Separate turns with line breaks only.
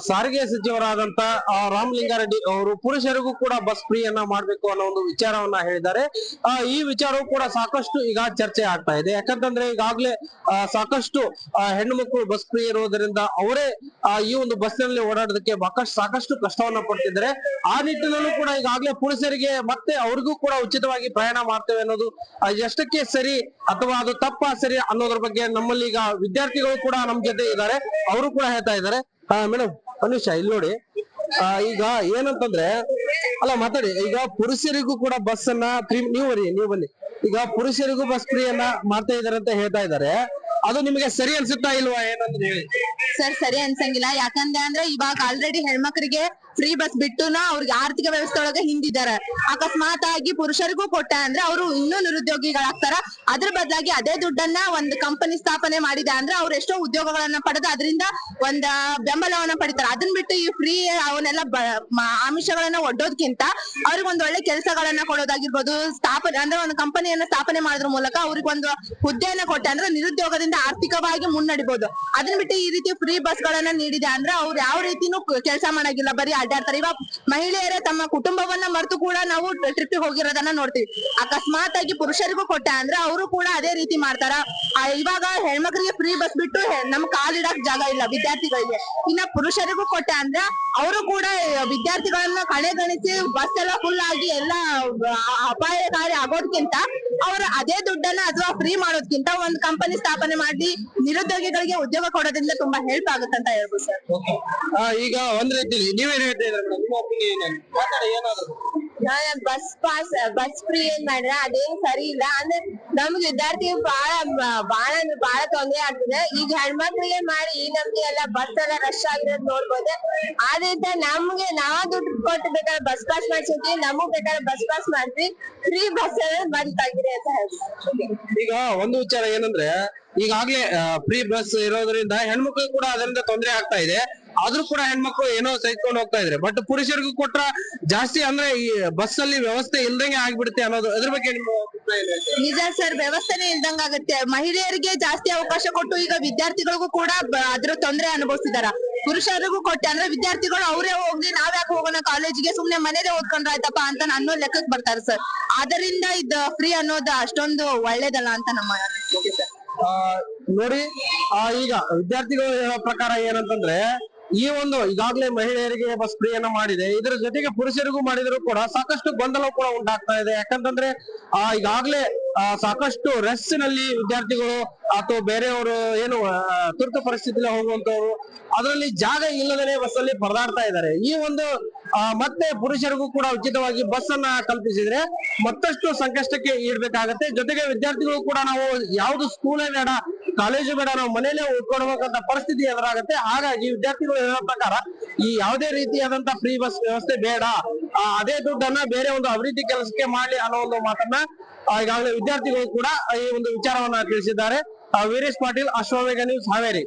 ಸಾರಿಗೆ ಸಚಿವರಾದಂತ ರಾಮಲಿಂಗಾರೆಡ್ಡಿ ಅವರು ಪುರುಷರಿಗೂ ಕೂಡ ಬಸ್ ಫ್ರೀಯನ್ನ ಮಾಡ್ಬೇಕು ಅನ್ನೋ ಒಂದು ವಿಚಾರವನ್ನ ಹೇಳಿದ್ದಾರೆ. ಈ ವಿಚಾರವೂ ಕೂಡ ಸಾಕಷ್ಟು ಈಗ ಚರ್ಚೆ ಆಗ್ತಾ ಇದೆ. ಯಾಕಂತಂದ್ರೆ ಈಗಾಗ್ಲೇ ಸಾಕಷ್ಟು ಹೆಣ್ಣು ಮಕ್ಕಳು ಬಸ್ ಫ್ರೀ ಇರೋದ್ರಿಂದ ಅವರೇ ಈ ಒಂದು ಬಸ್ ನಲ್ಲಿ ಓಡಾಡೋದಕ್ಕೆ ಸಾಕಷ್ಟು ಕಷ್ಟವನ್ನ ಪಡ್ತಿದ್ದಾರೆ. ಆ ನಿಟ್ಟಿನಲ್ಲೂ ಕೂಡ ಈಗಾಗ್ಲೇ ಪುರುಷರಿಗೆ ಮತ್ತೆ ಅವ್ರಿಗೂ ಕೂಡ ಉಚಿತವಾಗಿ ಪ್ರಯಾಣ ಮಾಡ್ತೇವೆ ಅನ್ನೋದು ಎಷ್ಟಕ್ಕೆ ಸರಿ ಅಥವಾ ಅದು ತಪ್ಪ ಸರಿ ಅನ್ನೋದ್ರ ಬಗ್ಗೆ ನಮ್ಮಲ್ಲಿ ಈಗ ವಿದ್ಯಾರ್ಥಿಗಳು ಕೂಡ ನಮ್ ಜೊತೆ ಇದ್ದಾರೆ. ಅವರು ಕೂಡ ಹೇಳ್ತಾ ಇದ್ದಾರೆ. ಮೇಡಮ್ ಅನುಷಾ ಇಲ್ಲಿ ನೋಡಿ, ಈಗ ಏನಂತಂದ್ರೆ ಅಲ್ಲ ಮಾತಾಡಿ, ಈಗ ಪುರುಷರಿಗೂ ಕೂಡ ಬಸ್ ಅನ್ನ ಫ್ರೀ, ನೀವು ಬನ್ನಿ, ಈಗ ಪುರುಷರಿಗೂ ಬಸ್ ಫ್ರೀ ಅನ್ನ ಮಾಡ್ತಾ ಇದಾರೆ ಅಂತ ಹೇಳ್ತಾ ಇದ್ದಾರೆ. ಅದು ನಿಮಗೆ ಸರಿ ಅನ್ಸುತ್ತಾ ಇಲ್ವಾ ಏನಂತ ಹೇಳಿ?
ಸರ್ ಸರಿ ಅನ್ಸಂಗಿಲ್ಲ. ಯಾಕಂದ್ರೆ ಇವಾಗ ಆಲ್ರೆಡಿ ಹೆಣ್ಮಕ್ಳಿಗೆ ಫ್ರೀ ಬಸ್ ಬಿಟ್ಟುನ ಅವ್ರಿಗೆ ಆರ್ಥಿಕ ವ್ಯವಸ್ಥೆ ಒಳಗೆ ಹಿಂದಿದ್ದಾರೆ. ಅಕಸ್ಮಾತ್ ಆಗಿ ಪುರುಷರಿಗೂ ಕೊಟ್ಟ ಅಂದ್ರೆ ಅವರು ಇನ್ನೂ ನಿರುದ್ಯೋಗಿಗಳಾಗ್ತಾರ. ಅದ್ರ ಬದಲಾಗಿ ಅದೇ ದುಡ್ಡನ್ನ ಒಂದು ಕಂಪನಿ ಸ್ಥಾಪನೆ ಮಾಡಿದೆ ಅಂದ್ರೆ ಅವ್ರು ಎಷ್ಟೋ ಉದ್ಯೋಗಗಳನ್ನ ಪಡೆದು ಅದರಿಂದ ಒಂದ ಬೆಂಬಲವನ್ನ ಪಡಿತಾರೆ. ಅದನ್ನ ಬಿಟ್ಟು ಈ ಫ್ರೀ ಅವನ್ನೆಲ್ಲ ಆಮಿಷಗಳನ್ನ ಒಡ್ಡೋದ್ಕಿಂತ ಅವ್ರಿಗೆ ಒಂದ್ ಒಳ್ಳೆ ಕೆಲಸಗಳನ್ನ ಕೊಡೋದಾಗಿರ್ಬೋದು, ಸ್ಥಾಪನೆ ಅಂದ್ರೆ ಒಂದು ಕಂಪನಿಯನ್ನ ಸ್ಥಾಪನೆ ಮಾಡೋದ್ರ ಮೂಲಕ ಅವ್ರಿಗೆ ಒಂದು ಹುದ್ದೆಯನ್ನ ಕೊಟ್ಟೆ ಅಂದ್ರೆ ನಿರುದ್ಯೋಗದಿಂದ ಆರ್ಥಿಕವಾಗಿ ಮುನ್ನಡಿಬಹುದು. ಅದನ್ನ ಬಿಟ್ಟು ಈ ರೀತಿ ಫ್ರೀ ಬಸ್ ಗಳನ್ನ ನೀಡಿದೆ ಅಂದ್ರೆ ಅವ್ರು ಯಾವ ರೀತಿನೂ ಕೆಲಸ ಮಾಡಾಗಿಲ್ಲ, ಬರೀ ಅಡ್ಡಾಡ್ತಾರೆ. ಇವಾಗ ಮಹಿಳೆಯರೇ ತಮ್ಮ ಕುಟುಂಬವನ್ನ ಮರೆತು ಕೂಡ ನಾವು ಟ್ರಿಪ್ ಹೋಗಿರೋದನ್ನ ನೋಡ್ತೀವಿ. ಅಕಸ್ಮಾತ್ ಆಗಿ ಪುರುಷರಿಗೂ ಕೊಟ್ಟ ಅಂದ್ರೆ ಅವರು ಕೂಡ ಅದೇ ರೀತಿ ಮಾಡ್ತಾರ. ಇವಾಗ ಹೆಣ್ಮಕ್ಳಿಗೆ ಫ್ರೀ ಬಸ್ ಬಿಟ್ಟು ನಮ್ ಕಾಲಿಡಕ್ ಜಾಗ ಇಲ್ಲ ವಿದ್ಯಾರ್ಥಿಗಳಿಗೆ. ಇನ್ನ ಪುರುಷರಿಗೂ ಕೊಟ್ಟ ಅಂದ್ರೆ ಅವರು ಕೂಡ ವಿದ್ಯಾರ್ಥಿಗಳನ್ನ ಕಡೆಗಣಿಸಿ ಬಸ್ ಎಲ್ಲ ಫುಲ್ ಆಗಿ ಎಲ್ಲ ಅಪಾಯಕಾರಿ ಆಗೋದ್ಕಿಂತ ಅವ್ರು ಅದೇ ದುಡ್ಡನ್ನ ಅಥವಾ ಫ್ರೀ ಮಾಡೋದ್ಕಿಂತ ಒಂದು ಕಂಪನಿ ಸ್ಥಾಪನೆ ಮಾಡಿ ನಿರುದ್ಯೋಗಿಗಳಿಗೆ ಉದ್ಯೋಗ ಕೊಡೋದ್ರಿಂದ ತುಂಬಾ ಹೆಲ್ಪ್ ಆಗುತ್ತೆ ಅಂತ ಹೇಳ್ಬೋದು ಸರ್.
ಈಗ ಒಂದ್ ರೀತಿ ನೀವೇನ್ ಹೇಳ್ತಾ ಇದ್ರೆ ನಿಮ್ಮ ಒಪಿನಿಯನ್ ಏನಾದ್ರು?
ಬಸ್ ಫ್ರೀ ಏನ್ ಮಾಡ್ರ ಅದೇನು ಸರಿ ಇಲ್ಲ. ಅಂದ್ರೆ ನಮ್ಗೆ ವಿದ್ಯಾರ್ಥಿ ಬಹಳ ತೊಂದರೆ ಆಗ್ತದೆ. ಈಗ ಹೆಣ್ಮಕ್ಳಿಗೆ ಮಾಡಿ ಈ ನಮ್ಗೆ ಎಲ್ಲ ಬಸ್ ಎಲ್ಲ ರಶ್ ಆಗಿರೋದ್ ನೋಡ್ಬೋದು. ಆದ್ರಿಂದ ನಮ್ಗೆ ನಾವ್ ದುಡ್ಡು ಕೊಟ್ಟು ಬೇಕಾದ್ರೆ ಬಸ್ ಪಾಸ್ ಮಾಡ್ಸಿದ್ವಿ, ನಮಗ್ ಬೇಕಾದ್ರೆ ಬಸ್ ಪಾಸ್ ಮಾಡ್ತೀವಿ, ಫ್ರೀ ಬಸ್ ಬಂದಾಗಿದೆ ಅಂತ ಹೇಳ್ತೀವಿ.
ಈಗ ಒಂದು ವಿಚಾರ ಏನಂದ್ರೆ ಈಗಾಗ್ಲೇ ಫ್ರೀ ಬಸ್ ಇರೋದ್ರಿಂದ ಹೆಣ್ಮಕ್ಳು ಕೂಡ ಅದರಿಂದ ತೊಂದರೆ ಆಗ್ತಾ ಇದೆ. ಆದ್ರೂ ಕೂಡ ಹೆಣ್ಮಕ್ಳು ಏನೋ ಸಹಿಸ್ಕೊಂಡು ಹೋಗ್ತಾ ಇದ್ರೆ, ಬಟ್ ಪುರುಷರಿಗೂ ಕೊಟ್ರ ಜಾಸ್ತಿ ಅಂದ್ರೆ ಈ ಬಸ್ ಅಲ್ಲಿ ವ್ಯವಸ್ಥೆ ಇಲ್ದಂಗೆ ಆಗ್ಬಿಡುತ್ತೆ ಅನ್ನೋದು, ಅದ್ರ ಬಗ್ಗೆ ನಿಮ್ಮ ಅಭಿಪ್ರಾಯ ಏನು?
ನಿಜ ಸರ್, ವ್ಯವಸ್ಥೆನೇ ಇಲ್ದಂಗ ಆಗುತ್ತೆ. ಮಹಿಳೆಯರಿಗೆ ಜಾಸ್ತಿ ಅವಕಾಶ ಕೊಟ್ಟು ಈಗ ವಿದ್ಯಾರ್ಥಿಗಳಿಗೂ ಕೂಡ ಅದ್ರ ತೊಂದರೆ ಅನುಭವಿಸಿದಾರ. ಪುರುಷರಿಗೂ ಕೊಟ್ಟೆ ಅಂದ್ರೆ ವಿದ್ಯಾರ್ಥಿಗಳು ಅವರೇ ಹೋಗ್ಲಿ, ನಾವ್ಯಾಕೆ ಹೋಗೋಣ ಕಾಲೇಜಿಗೆ, ಸುಮ್ನೆ ಮನೇಲೆ ಓದ್ಕೊಂಡ್ರ ಆಯ್ತಪ್ಪ ಅಂತ ಅನ್ನೋ ಲೆಕ್ಕಕ್ಕೆ ಬರ್ತಾರೆ ಸರ್. ಅದರಿಂದ ಇದ್ ಫ್ರೀ ಅನ್ನೋದು ಅಷ್ಟೊಂದು ಒಳ್ಳೇದಲ್ಲ ಅಂತ ನಮ್ಮ ಅನಿಸಿಕೆ ಸರ್.
ನೋಡಿ, ಈಗ ವಿದ್ಯಾರ್ಥಿಗಳು ಹೇಳೋ ಪ್ರಕಾರ ಏನಂತಂದ್ರೆ ಈ ಒಂದು ಈಗಾಗಲೇ ಮಹಿಳೆಯರಿಗೆ ಬಸ್ ಫ್ರೀಯನ್ನ ಮಾಡಿದೆ, ಇದರ ಜೊತೆಗೆ ಪುರುಷರಿಗೂ ಮಾಡಿದ್ರು ಕೂಡ ಸಾಕಷ್ಟು ಗೊಂದಲ ಕೂಡ ಉಂಟಾಗ್ತಾ ಇದೆ. ಯಾಕಂತಂದ್ರೆ ಈಗಾಗ್ಲೇ ಸಾಕಷ್ಟು ರಶ್ ನಲ್ಲಿ ವಿದ್ಯಾರ್ಥಿಗಳು ಅಥವಾ ಬೇರೆಯವರು ಏನು ತುರ್ತು ಪರಿಸ್ಥಿತಿಯಲ್ಲಿ ಹೋಗುವಂತವ್ರು ಅದರಲ್ಲಿ ಜಾಗ ಇಲ್ಲದೇ ಬಸ್ ಅಲ್ಲಿ ಪರದಾಡ್ತಾ ಇದ್ದಾರೆ. ಈ ಒಂದು ಮತ್ತೆ ಪುರುಷರಿಗೂ ಕೂಡ ಉಚಿತವಾಗಿ ಬಸ್ ಅನ್ನ ಕಲ್ಪಿಸಿದ್ರೆ ಮತ್ತಷ್ಟು ಸಂಕಷ್ಟಕ್ಕೆ ಈಡ್ಬೇಕಾಗತ್ತೆ. ಜೊತೆಗೆ ವಿದ್ಯಾರ್ಥಿಗಳು ಕೂಡ ನಾವು ಯಾವ್ದು ಸ್ಕೂಲೇ ಬೇಡ, ಕಾಲೇಜು ಬೇಡ, ನಾವು ಮನೇಲೆ ಉಳ್ಕೊಡ್ಬೇಕಂತ ಪರಿಸ್ಥಿತಿ ಎದುರಾಗುತ್ತೆ. ಹಾಗಾಗಿ ವಿದ್ಯಾರ್ಥಿಗಳು ಹೇಳೋ ಪ್ರಕಾರ ಈ ಯಾವುದೇ ರೀತಿಯಾದಂತ ಫ್ರೀ ಬಸ್ ವ್ಯವಸ್ಥೆ ಬೇಡ, ಅದೇ ದುಡ್ಡನ್ನ ಬೇರೆ ಒಂದು ಅಭಿವೃದ್ಧಿ ಕೆಲಸಕ್ಕೆ ಮಾಡ್ಲಿ ಅನ್ನೋ ಒಂದು ಮಾತನ್ನ ಈಗಾಗಲೇ ವಿದ್ಯಾರ್ಥಿಗಳು ಕೂಡ ಈ ಒಂದು ವಿಚಾರವನ್ನ ತಿಳಿಸಿದ್ದಾರೆ. ವೀರೇಶ್ ಪಾಟೀಲ್, ಅಶ್ವವೇಗ ನ್ಯೂಸ್, ಹಾವೇರಿ.